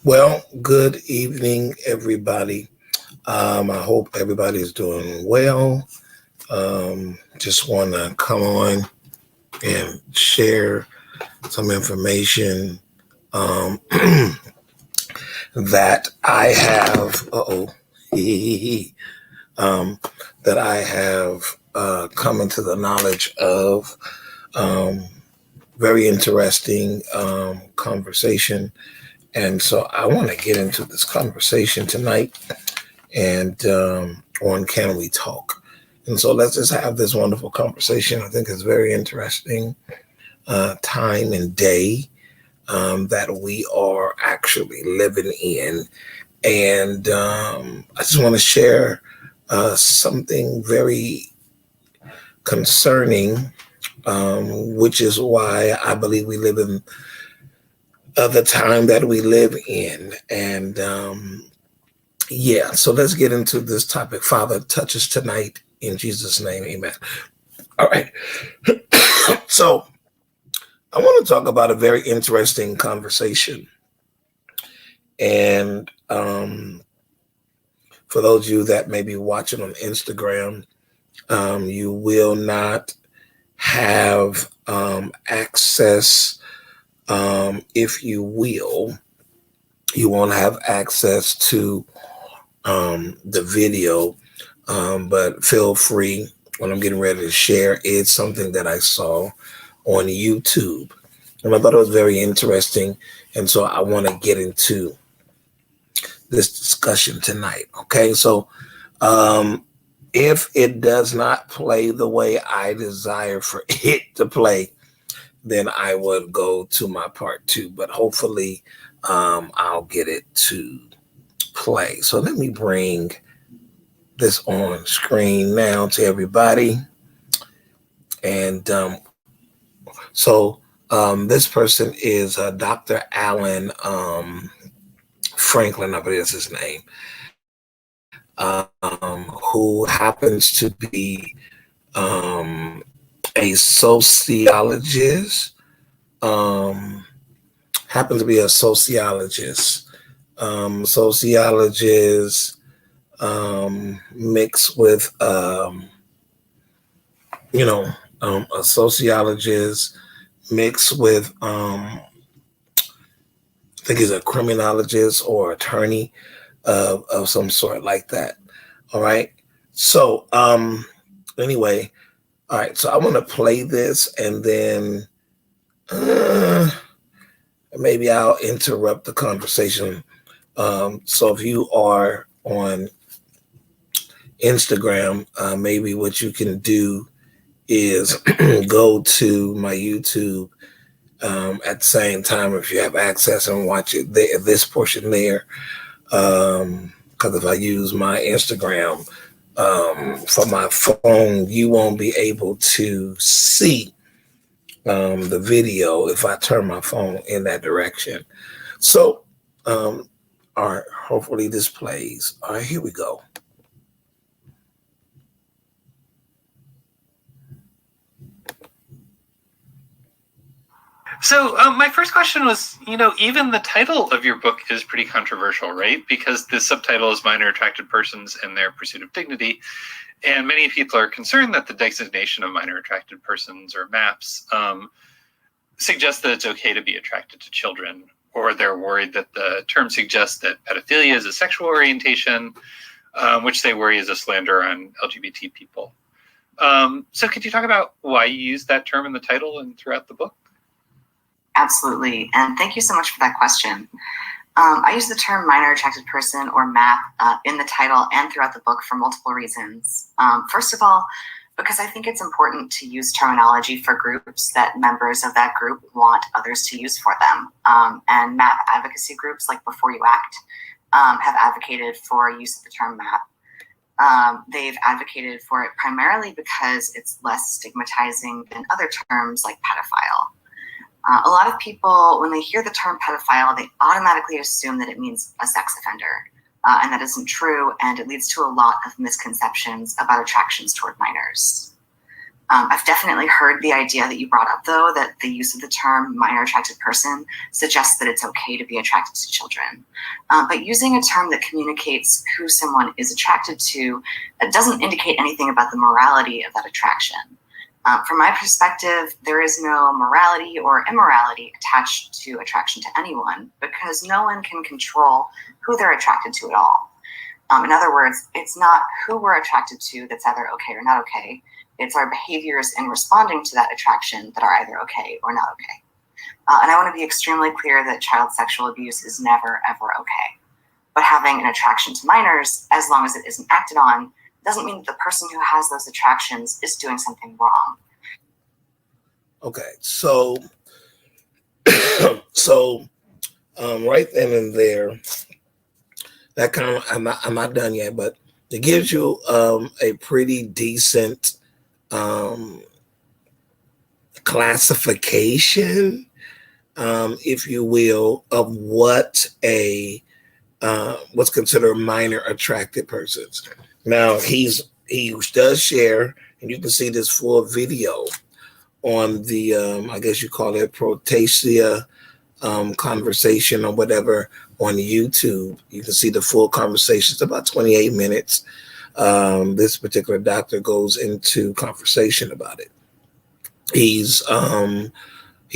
Well, good evening, everybody. I hope everybody's doing well. Just want to come on and share some information um, that I have. Um, that I have come into the knowledge of. Um, Very interesting conversation. And so I want to get into this conversation tonight and on Can We Talk? And so let's just have this wonderful conversation. I think it's very interesting time and day that we are actually living in. And I just want to share something very concerning, which is why I believe we live in the time that we live in. And yeah, so let's get into this topic. Father, touch us tonight in Jesus' name. Amen. All right. So I want to talk about a very interesting conversation. And for those of you that may be watching on Instagram, you will not have access, if you will, you won't have access to the video, but feel free. What I'm getting ready to share is something that I saw on YouTube, and I thought it was very interesting, and so I want to get into this discussion tonight. Okay, so if it does not play the way I desire for it to play, then I would go to my part two, but hopefully I'll get it to play. So let me bring this on screen now to everybody. And this person is Dr. Alan Franklin, I believe is his name, who happens to be a sociologist, happens to be a sociologist, mixed with, a sociologist mixed with, I think he's a criminologist or attorney of some sort like that. All right. So, anyway, all right. So I want to play this and then maybe I'll interrupt the conversation. So if you are on Instagram, maybe what you can do is go to my YouTube at the same time if you have access and watch it there, this portion there. Because if I use my Instagram for my phone, you won't be able to see the video if I turn my phone in that direction. So, all right, hopefully this plays. All right, here we go. So my first question was, even the title of your book is pretty controversial, right? Because the subtitle is Minor Attracted Persons and Their Pursuit of Dignity. And many people are concerned that the designation of minor attracted persons or MAPS suggests that it's okay to be attracted to children, or they're worried that the term suggests that pedophilia is a sexual orientation, which they worry is a slander on LGBT people. So could you talk about why you use that term in the title and throughout the book? Absolutely. And thank you so much for that question. I use the term minor attracted person or MAP in the title and throughout the book for multiple reasons. First of all, because I think it's important to use terminology for groups that members of that group want others to use for them. And MAP advocacy groups like Before You Act have advocated for use of the term MAP. They've advocated for it primarily because it's less stigmatizing than other terms like pedophile. A lot of people, when they hear the term pedophile, they automatically assume that it means a sex offender. And that isn't true, and it leads to a lot of misconceptions about attractions toward minors. I've definitely heard the idea that you brought up, though, that the use of the term minor attracted person suggests that it's okay to be attracted to children. But using a term that communicates who someone is attracted to doesn't indicate anything about the morality of that attraction. From my perspective, there is no morality or immorality attached to attraction to anyone because no one can control who they're attracted to at all. In other words, it's not who we're attracted to that's either okay or not okay. It's our behaviors in responding to that attraction that are either okay or not okay. And I want to be extremely clear that child sexual abuse is never, ever okay. But having an attraction to minors, as long as it isn't acted on, doesn't mean that the person who has those attractions is doing something wrong. Okay, so right then and there, that kind of I'm not done yet, but it gives you a pretty decent classification, if you will, of what what's considered minor attracted persons. Now he does share, and you can see this full video on the I guess you call it Protasia conversation or whatever on YouTube. You can see the full conversation. It's about 28 minutes. This particular doctor goes into conversation about it. He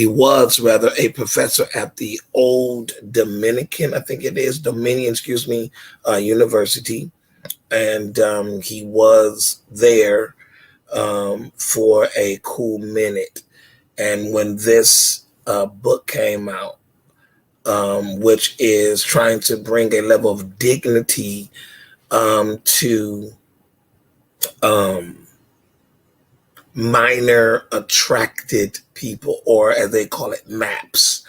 was rather a professor at the old Dominican, I think it is, Dominion, University. And he was there for a cool minute. And when this book came out, which is trying to bring a level of dignity to minor attracted people, or as they call it, MAPS,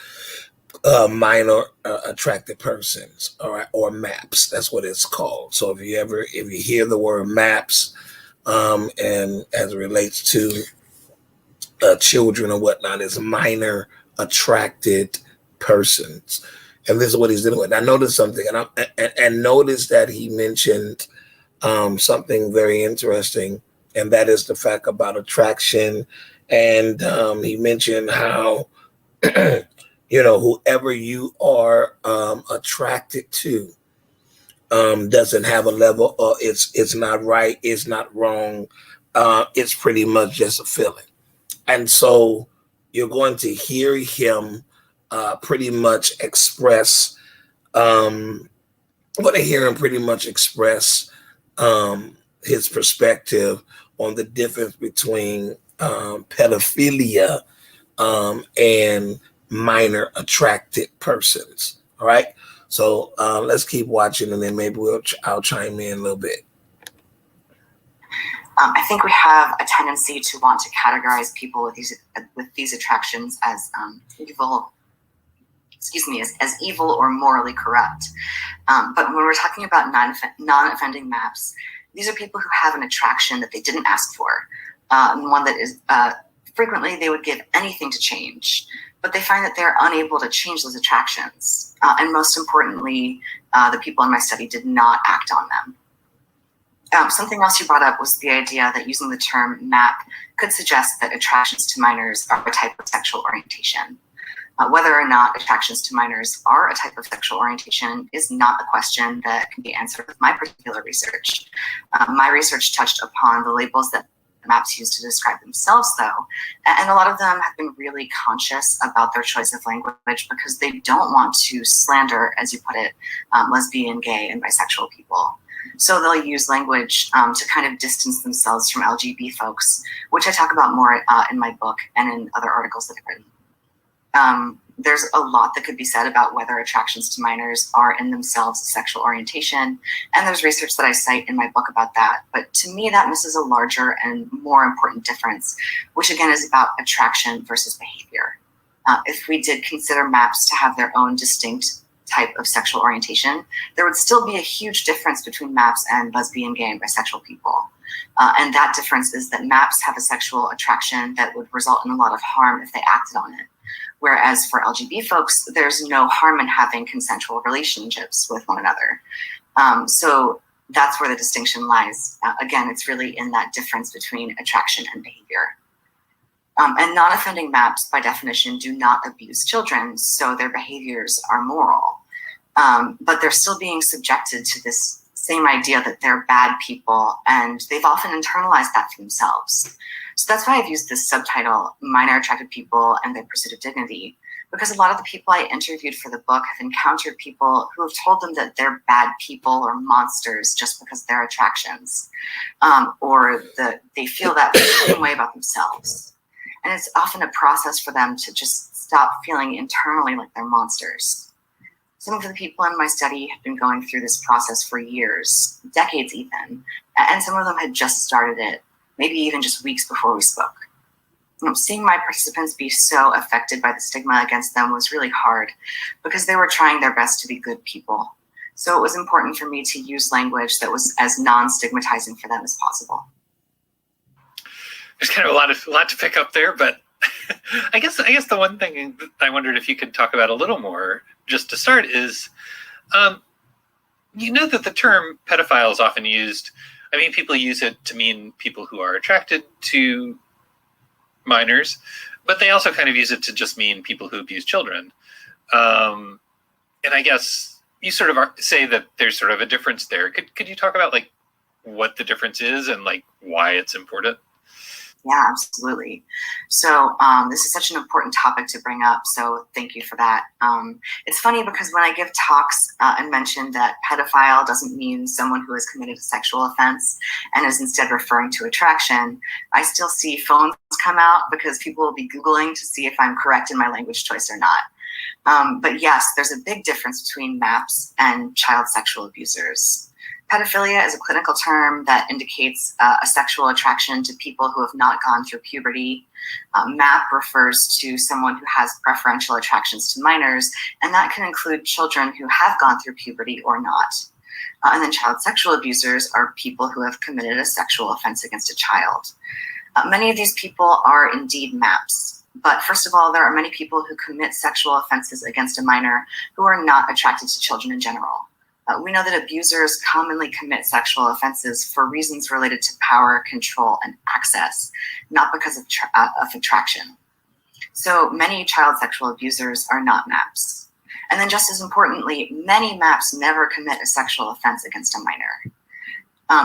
minor attracted persons, all right, or MAPS. That's what it's called. So if you hear the word MAPS, and as it relates to children or whatnot, is minor attracted persons, and this is what he's dealing with. I noticed something, and noticed that he mentioned something very interesting, and that is the fact about attraction. And he mentioned how whoever you are attracted to doesn't have a level, or it's not right, it's not wrong, it's pretty much just a feeling. And so you're going to hear him pretty much express his perspective on the difference between pedophilia and minor attracted persons. All right. So let's keep watching, and then maybe I'll chime in a little bit. I think we have a tendency to want to categorize people with these attractions as evil. As evil or morally corrupt. But when we're talking about non-offending MAPS, these are people who have an attraction that they didn't ask for, and one that is frequently they would give anything to change, but they find that they're unable to change those attractions. And most importantly, the people in my study did not act on them. Something else you brought up was the idea that using the term MAP could suggest that attractions to minors are a type of sexual orientation. Whether or not attractions to minors are a type of sexual orientation is not a question that can be answered with my particular research. My research touched upon the labels that MAPs use to describe themselves, though, and a lot of them have been really conscious about their choice of language because they don't want to slander, as you put it, lesbian, gay, and bisexual people. So they'll use language to kind of distance themselves from LGBT folks, which I talk about more in my book and in other articles that I've written. There's a lot that could be said about whether attractions to minors are in themselves a sexual orientation, and there's research that I cite in my book about that. But to me, that misses a larger and more important difference, which again is about attraction versus behavior. If we did consider MAPs to have their own distinct type of sexual orientation, there would still be a huge difference between MAPs and lesbian, gay, and bisexual people. And that difference is that MAPs have a sexual attraction that would result in a lot of harm if they acted on it. Whereas for LGBT folks, there's no harm in having consensual relationships with one another. So that's where the distinction lies. Again, it's really in that difference between attraction and behavior. And non-offending maps, by definition, do not abuse children, so their behaviors are moral. But they're still being subjected to this same idea that they're bad people, and they've often internalized that for themselves. So that's why I've used this subtitle, Minor Attracted People and Their Pursuit of Dignity, because a lot of the people I interviewed for the book have encountered people who have told them that they're bad people or monsters just because they're attractions, or that they feel that same way about themselves. And it's often a process for them to just stop feeling internally like they're monsters. Some of the people in my study have been going through this process for years, decades even, and some of them had just started it, maybe even just weeks before we spoke. Seeing my participants be so affected by the stigma against them was really hard because they were trying their best to be good people. So it was important for me to use language that was as non-stigmatizing for them as possible. There's kind of a lot to pick up there, but I guess the one thing I wondered if you could talk about a little more, just to start, is you know that the term pedophile is often used. I mean, people use it to mean people who are attracted to minors, but they also kind of use it to just mean people who abuse children. And I guess you sort of say that there's sort of a difference there. Could you talk about like what the difference is and like why it's important? Yeah, absolutely. So this is such an important topic to bring up, so thank you for that. It's funny because when I give talks and mention that pedophile doesn't mean someone who has committed a sexual offense and is instead referring to attraction, I still see phones come out because people will be Googling to see if I'm correct in my language choice or not. But yes, there's a big difference between MAPS and child sexual abusers. Pedophilia is a clinical term that indicates a sexual attraction to people who have not gone through puberty. MAP refers to someone who has preferential attractions to minors, and that can include children who have gone through puberty or not. And then child sexual abusers are people who have committed a sexual offense against a child. Many of these people are indeed MAPs. But first of all, there are many people who commit sexual offenses against a minor who are not attracted to children in general. We know that abusers commonly commit sexual offenses for reasons related to power, control, and access, not because of attraction. So many child sexual abusers are not MAPs. And then just as importantly, many MAPs never commit a sexual offense against a minor.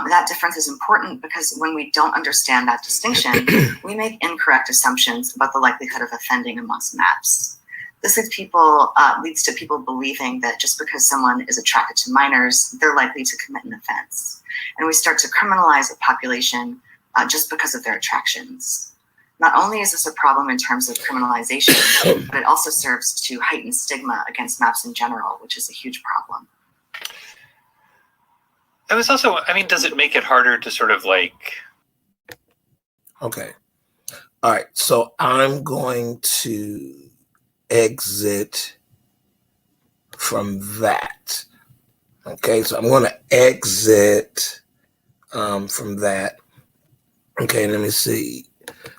That difference is important because when we don't understand that distinction, we make incorrect assumptions about the likelihood of offending amongst MAPs. This leads to people believing that just because someone is attracted to minors, they're likely to commit an offense. And we start to criminalize a population just because of their attractions. Not only is this a problem in terms of criminalization, but it also serves to heighten stigma against MAPs in general, which is a huge problem. Does it make it harder to sort of like... Okay. All right. So I'm going to exit from that. Okay, so I'm going to exit from that. Okay, let me see.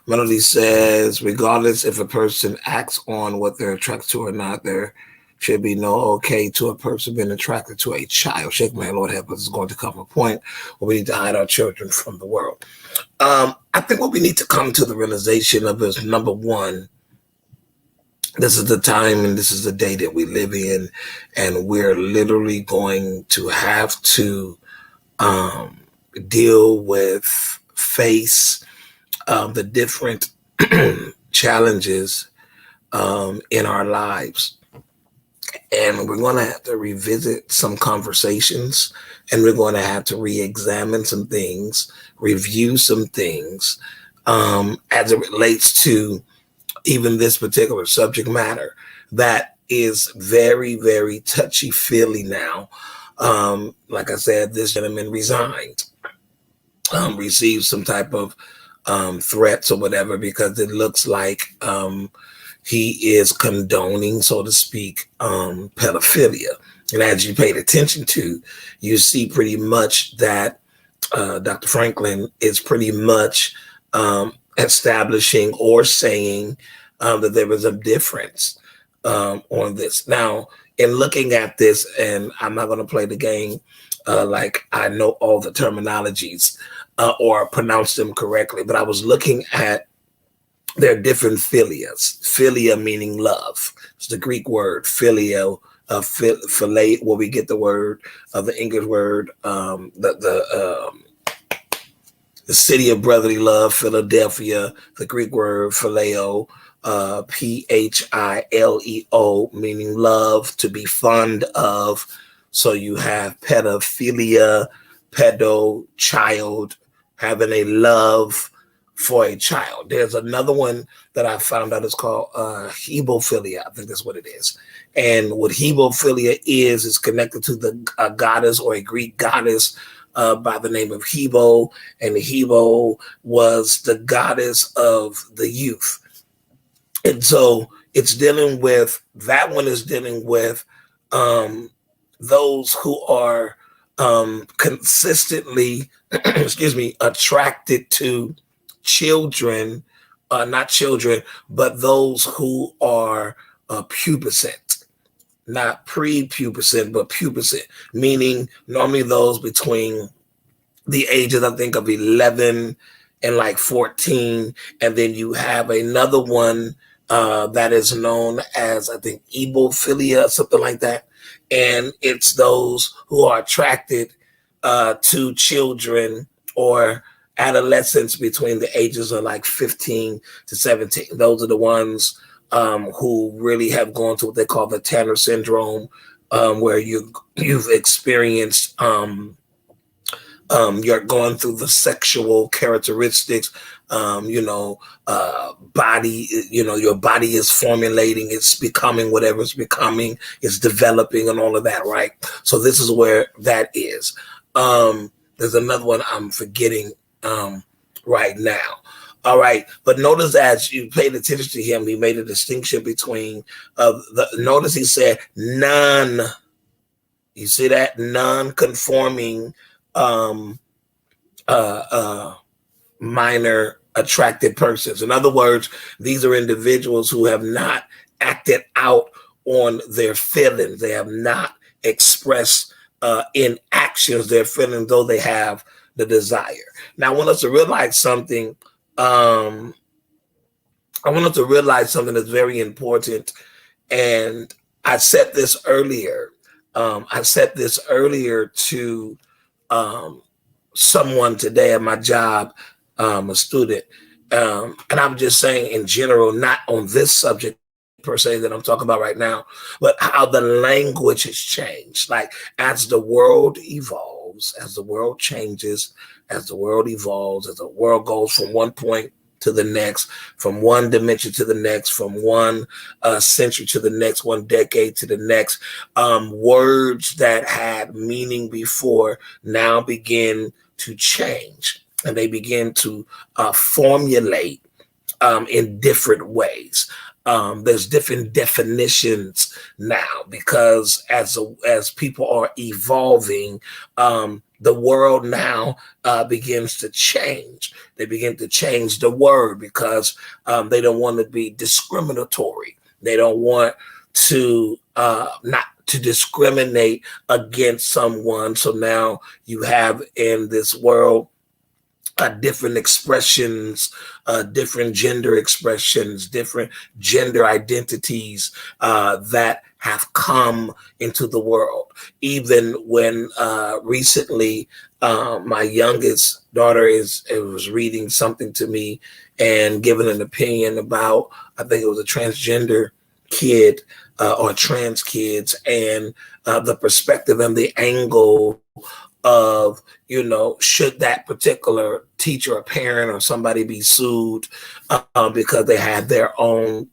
Melody says, regardless if a person acts on what they're attracted to or not, there should be no okay to a person being attracted to a child. Shake my hand, Lord help us, is going to come a point where we need to hide our children from the world. I think what we need to come to the realization of is, number one, this is the time and this is the day that we live in, and we're literally going to have to deal with, face the different challenges in our lives. And we're going to have to revisit some conversations, and we're going to have to re-examine some things, review some things as it relates to even this particular subject matter that is very, very touchy-feely now. Like I said, this gentleman resigned, received some type of threats or whatever, because it looks like he is condoning, so to speak, pedophilia. And as you paid attention to, you see pretty much that Dr. Franklin is pretty much establishing or saying that there was a difference on this. Now, in looking at this, and I'm not going to play the game like I know all the terminologies or pronounce them correctly, but I was looking at there are different philias. Philia meaning love. It's the Greek word phileo, philia, where we get the word of the English word, the city of brotherly love, Philadelphia. The Greek word phileo, Phileo, meaning love, to be fond of. So you have pedophilia, pedo, child, having a love for a child. There's another one that I found out is called hebophilia. I think that's what it is. And what hebophilia is connected to a goddess or a Greek goddess by the name of Hebo. And Hebo was the goddess of the youth. And so it's dealing with, that one is dealing with um, those who are consistently, excuse me, attracted to children, not children, but those who are pubescent, not pre-pubescent, but pubescent, meaning normally those between the ages, I think, of 11 and like 14. And then you have another one that is known as, I think, ebophilia, something like that. And it's those who are attracted to children or adolescents between the ages of like 15 to 17. Those are the ones who really have gone to what they call the Tanner syndrome, where you've experienced you're going through the sexual characteristics, body, your body is formulating, it's becoming whatever it's becoming, it's developing and all of that, right? So this is where that is. There's another one I'm forgetting right now. All right, but notice as you paid attention to him, he made a distinction between notice he said none. You see that? Non-conforming um, minor attracted persons. In other words, these are individuals who have not acted out on their feelings. They have not expressed in actions their feelings, though they have the desire. Now, I want us to realize something. I want us to realize something that's very important. And I said this earlier. I said this earlier to someone today at my job, a student. And I'm just saying in general, not on this subject per se that I'm talking about right now, but how the language has changed. Like as the world evolves, as the world changes, as the world evolves, as the world goes from one point to the next, from one dimension to the next, from one century to the next, one decade to the next, words that had meaning before now begin to change, and they begin to formulate in different ways. There's different definitions now because as people are evolving, the world now begins to change. They begin to change the word because they don't want to be discriminatory. They don't want to not to discriminate against someone. So now you have in this world different expressions, different gender expressions, different gender identities that have come into the world. Even when recently my youngest daughter was reading something to me and giving an opinion about, I think it was a transgender kid or trans kids, and the perspective and the angle of, should that particular teacher or parent or somebody be sued because they had their own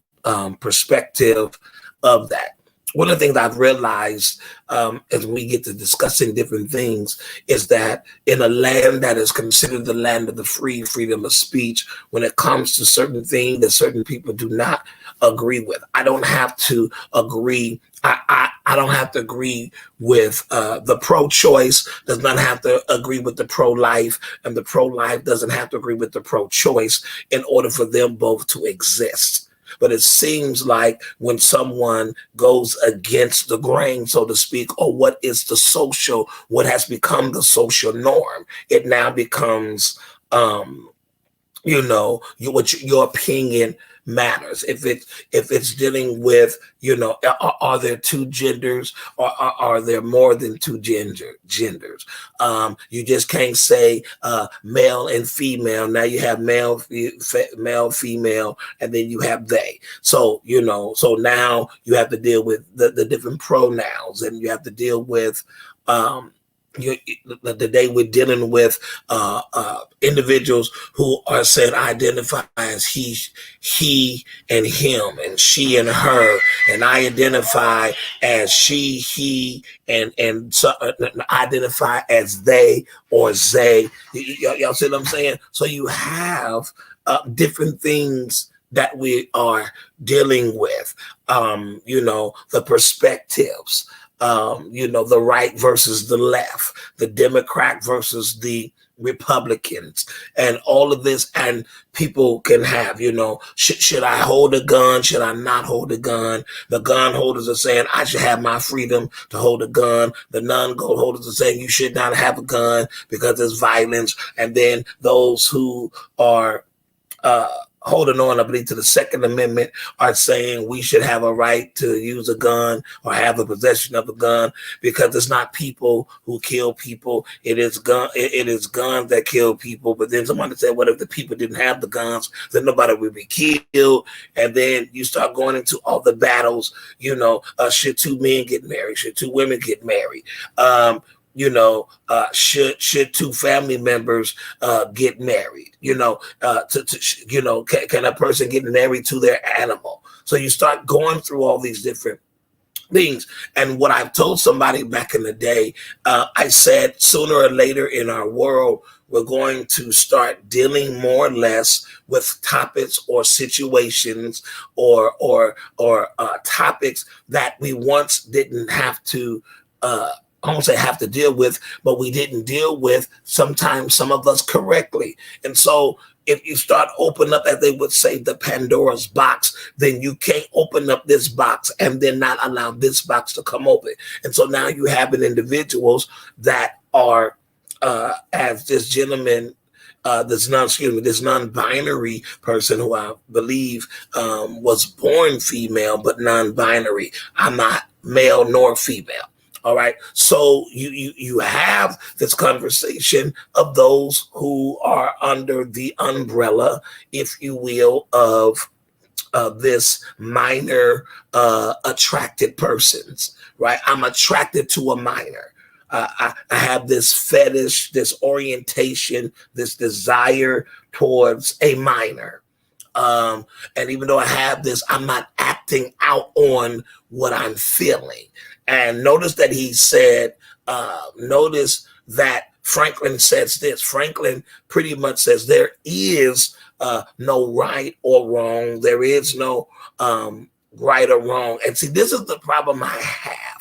perspective of that. One of the things I've realized as we get to discussing different things is that in a land that is considered the land of the free, freedom of speech, when it comes to certain things that certain people do not agree with, I don't have to agree. I don't have to agree with the pro-choice, does not have to agree with the pro-life, and the pro-life doesn't have to agree with the pro-choice in order for them both to exist. But it seems like when someone goes against the grain, so to speak, or what has become the social norm, it now becomes your opinion matters. If it's dealing with, are there two genders, or are there more than two genders? You just can't say male and female. Now you have male, female, and then you have they. So now you have to deal with the different pronouns, and you have to deal with um, you, the day we're dealing with individuals who are saying identify as he and him, and she and her, and I identify as she, he, and so, identify as they or they. Y'all see what I'm saying? So you have different things that we are dealing with. The perspectives, the right versus the left, the Democrat versus the Republicans, and all of this. And people can have, should I hold a gun? Should I not hold a gun? The gun holders are saying I should have my freedom to hold a gun. The non-gun holders are saying you should not have a gun because there's violence. And then those who are holding on, I believe, to the Second Amendment are saying we should have a right to use a gun or have a possession of a gun, because it's not people who kill people. It is guns that kill people. But then somebody said, what if the people didn't have the guns? Then nobody would be killed. And then you start going into all the battles. Should two men get married? Should two women get married? Should two family members get married? Can a person get married to their animal? So you start going through all these different things. And what I've told somebody back in the day, I said sooner or later in our world, we're going to start dealing more or less with topics or situations or topics that we once didn't have to I won't say have to deal with, but we didn't deal with sometimes, some of us, correctly. And so if you start opening up, as they would say, the Pandora's box, then you can't open up this box and then not allow this box to come open. And so now you have individuals that are, as this gentleman, this non-binary person who I believe was born female but non-binary. I'm not male nor female. All right. So you have this conversation of those who are under the umbrella, if you will, of this minor attracted persons, right? I'm attracted to a minor. I have this fetish, this orientation, this desire towards a minor. And even though I have this, I'm not acting out on what I'm feeling. And notice that he said, notice that Franklin says this. Franklin pretty much says there is no right or wrong. There is no right or wrong. And see, this is the problem I have.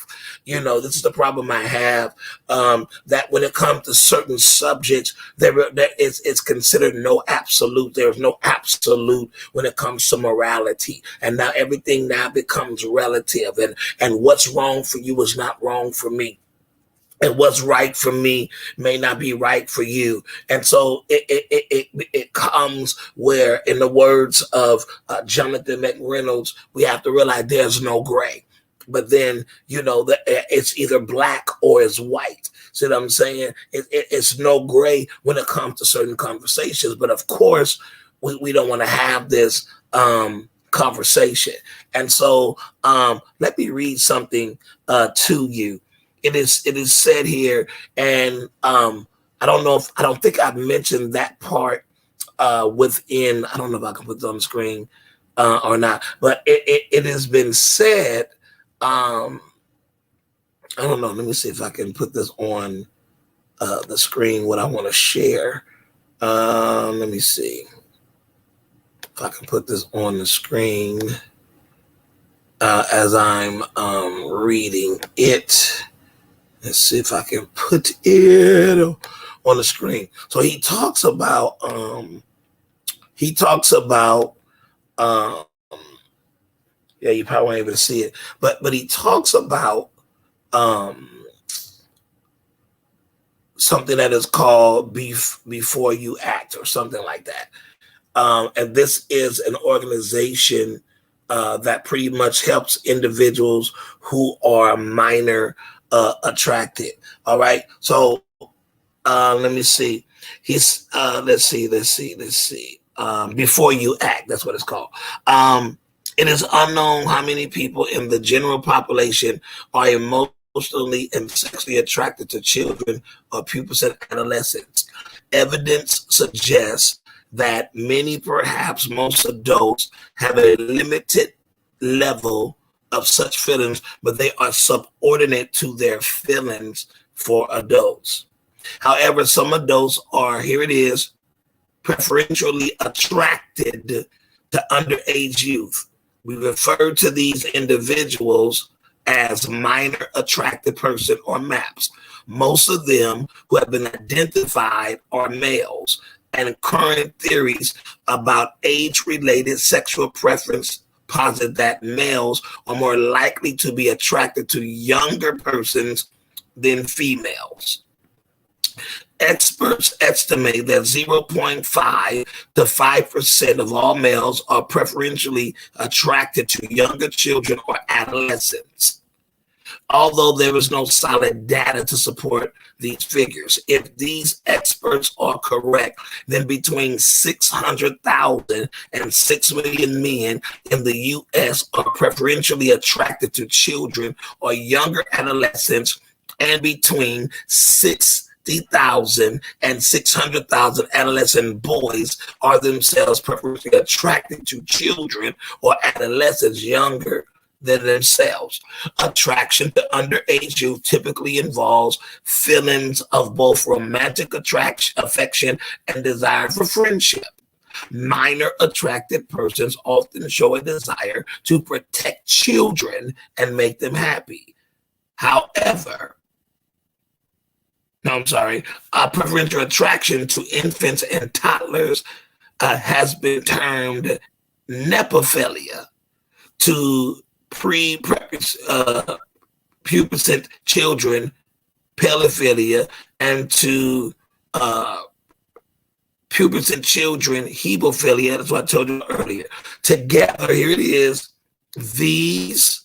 This is the problem I have, that when it comes to certain subjects, it's considered no absolute. There's no absolute when it comes to morality. And now everything now becomes relative. And what's wrong for you is not wrong for me. And what's right for me may not be right for you. And so it comes where, in the words of Jonathan McReynolds, we have to realize there's no gray. But then, it's either black or it's white. See what I'm saying? It's no gray when it comes to certain conversations. But of course, we don't want to have this conversation. And so let me read something to you. It is said here, and I don't think I've mentioned that part within. I don't know if I can put it on the screen or not, but it has been said. I don't know. Let me see if I can put this on the screen, what I want to share. Let me see if I can put this on the screen as I'm reading it. Let's see if I can put it on the screen. So he talks about yeah, you probably weren't able to see it, but he talks about something that is called before you act, or something like that. And this is an organization that pretty much helps individuals who are minor attracted. All right. So let me see. He's let's see. Before you act, that's what it's called. It is unknown how many people in the general population are emotionally and sexually attracted to children or pubescent adolescents. Evidence suggests that many, perhaps most adults, have a limited level of such feelings, but they are subordinate to their feelings for adults. However, some adults are, here it is, preferentially attracted to underage youth. We refer to these individuals as minor attracted person or MAPS. Most of them who have been identified are males, and current theories about age-related sexual preference posit that males are more likely to be attracted to younger persons than females. Experts estimate that 0.5 to 5% of all males are preferentially attracted to younger children or adolescents. Although there is no solid data to support these figures, if these experts are correct, then between 600,000 and 6 million men in the U.S. are preferentially attracted to children or younger adolescents, and between 60,000 and 600,000 adolescent boys are themselves preferentially attracted to children or adolescents younger than themselves. Attraction to underage youth typically involves feelings of both romantic attraction, affection, and desire for friendship. Minor attracted persons often show a desire to protect children and make them happy. However, preferential attraction to infants and toddlers has been termed nepophilia, to pubescent children pedophilia, and to pubescent children hebophilia. That's what I told you earlier. Together, here it is, these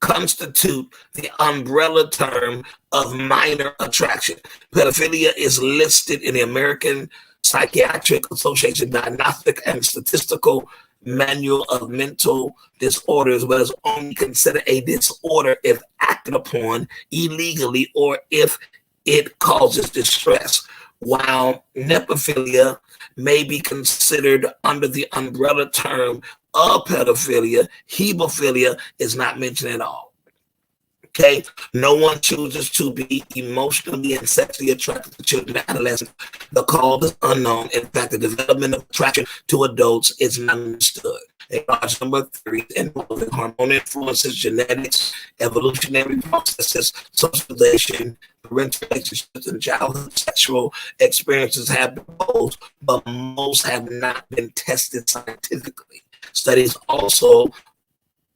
constitute the umbrella term of minor attraction. Pedophilia is listed in the American Psychiatric Association Diagnostic and Statistical Manual of Mental Disorders, but is only considered a disorder if acted upon illegally or if it causes distress. While nepophilia may be considered under the umbrella term of pedophilia, hebophilia is not mentioned at all. Okay, no one chooses to be emotionally and sexually attracted to children and adolescents. The cause is unknown. In fact, the development of attraction to adults is not understood. A large number of theories involving hormonal influences, genetics, evolutionary processes, socialization, parental relationships, and childhood sexual experiences have been proposed, but most have not been tested scientifically. Studies also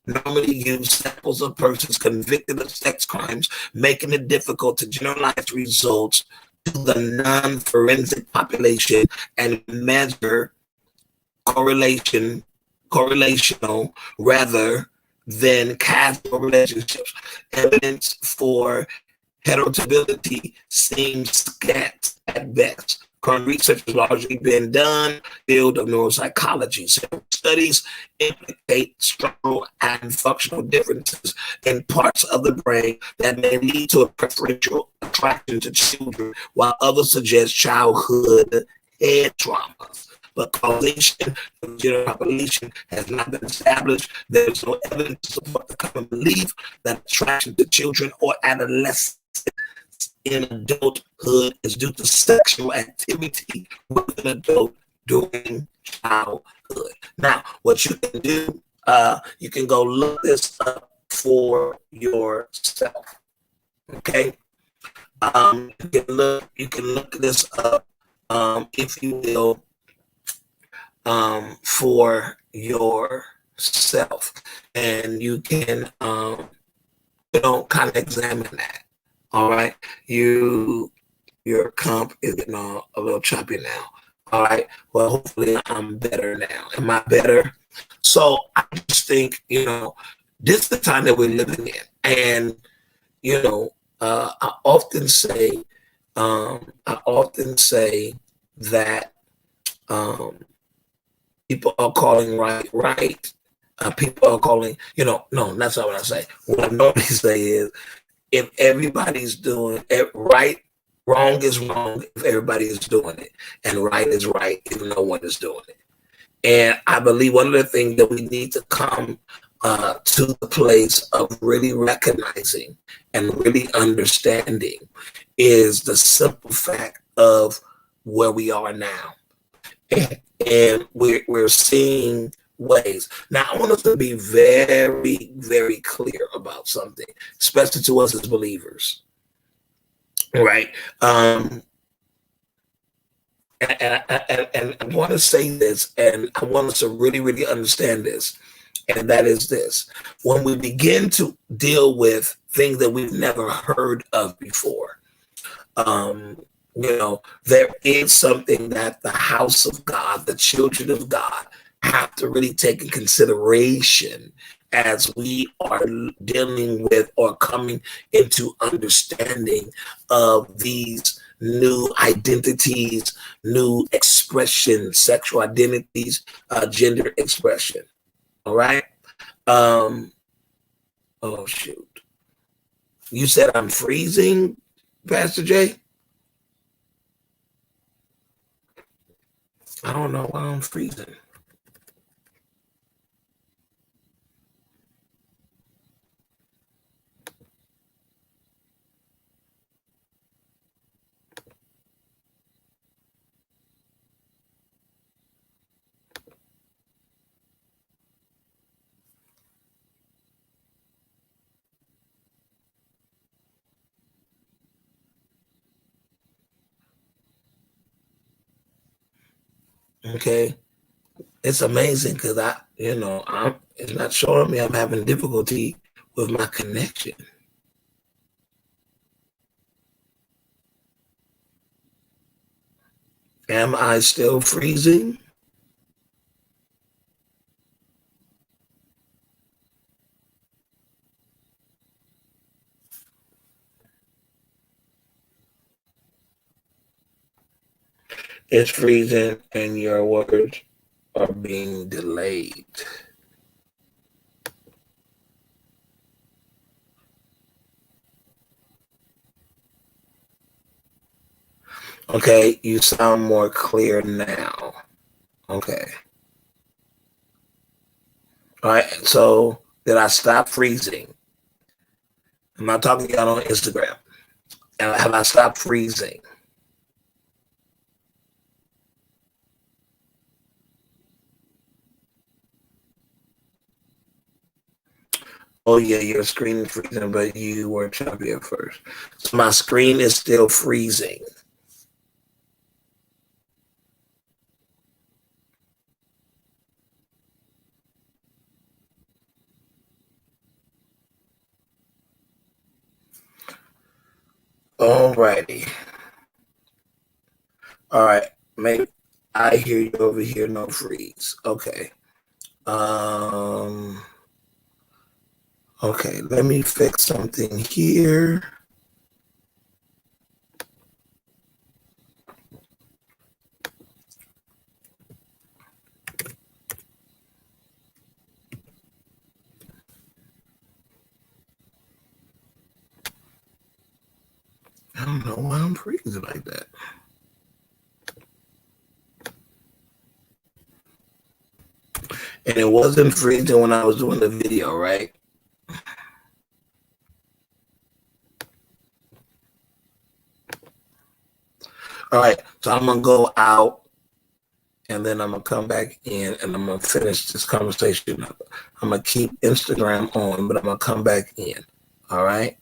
normally use samples of persons convicted of sex crimes, making it difficult to generalize results to the non-forensic population and measure correlational rather than causal relationships. Evidence for heterosexuality seems scant at best. Current research has largely been done in the field of neuropsychology. Several studies implicate structural and functional differences in parts of the brain that may lead to a preferential attraction to children, while others suggest childhood head traumas. But causation in the general population has not been established. There is no evidence to support the common belief that attraction to children or adolescents in adulthood is due to sexual activity with an adult during childhood. Now, what you can do, you can go look this up for yourself. Okay, you can look this up, if you will, for yourself, and you can kind of examine that. All right, your comp is getting a little choppy now. All right. Well, hopefully I'm better now. Am I better? So I just think, this is the time that we're living in. And, I often say, that people are calling right. People are calling, no, that's not what I say. What I normally say is, if everybody's doing it right, wrong is wrong if everybody is doing it, and right is right if no one is doing it. And I believe one of the things that we need to come to the place of really recognizing and really understanding is the simple fact of where we are now. And we're seeing ways. Now, I want us to be very, very clear about something, especially to us as believers, right? And I want to say this, and I want us to really, really understand this, and that is this. When we begin to deal with things that we've never heard of before, there is something that the house of God, the children of God, have to really take in consideration as we are dealing with or coming into understanding of these new identities, new expressions, sexual identities, gender expression. All right. Oh shoot. You said I'm freezing, Pastor Jay? I don't know why I'm freezing. Okay. It's amazing because it's not showing me I'm having difficulty with my connection. Am I still freezing? It's freezing and your words are being delayed. Okay, you sound more clear now. Okay. All right, so did I stop freezing? I'm not talking to y'all on Instagram. And have I stopped freezing? Oh yeah, your screen is freezing, but you were choppy at first. So my screen is still freezing. Alrighty. All right. Maybe I hear you over here, no freeze. Okay. Okay, let me fix something here. I don't know why I'm freezing like that. And it wasn't freezing when I was doing the video, right? All right, so I'm gonna go out and then I'm gonna come back in and I'm gonna finish this conversation up. I'm gonna keep Instagram on, but I'm gonna come back in. All right.